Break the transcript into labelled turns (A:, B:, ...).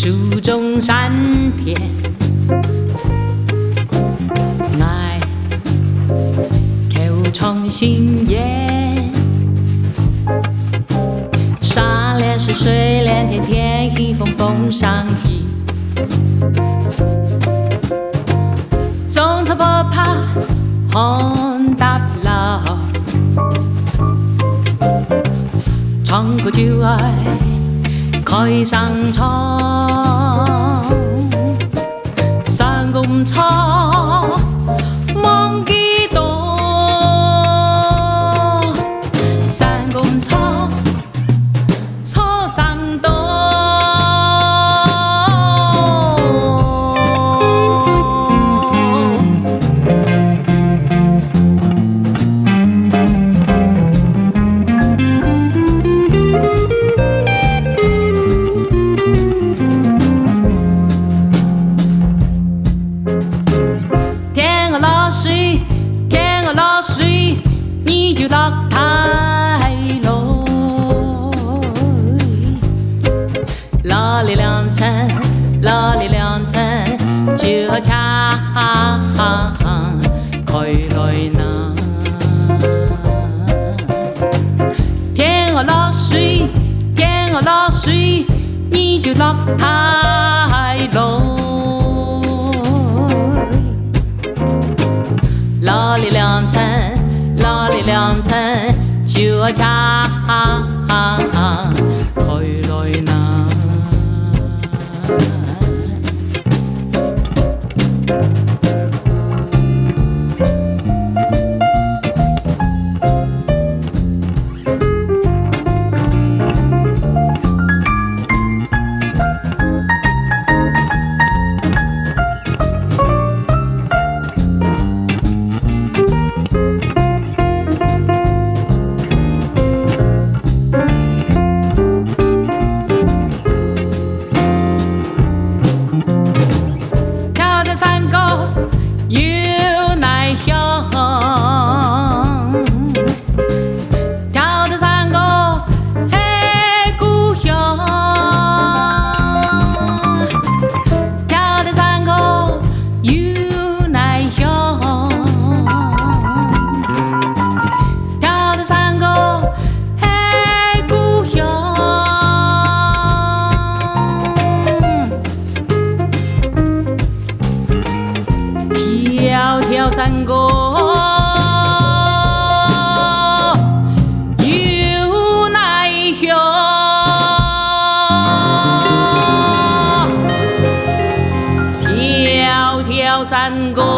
A: 蜀中山田，爱口从心言。山连水，水连天，天一风，风上一。种草不怕红大老，唱歌就爱开上窗。三公草梦几多，三公草草上多。落水，你就落太落。落了两层，落了两层，就恰开来呢。天鹅落水，天鹅落水，你就落太落。落了两层，落了两层，就恰开来呢。有奈何，跳的山歌嘿故乡，跳的山歌有奈何，跳的山歌嘿故乡。跳跳山歌有奈何，跳跳山歌。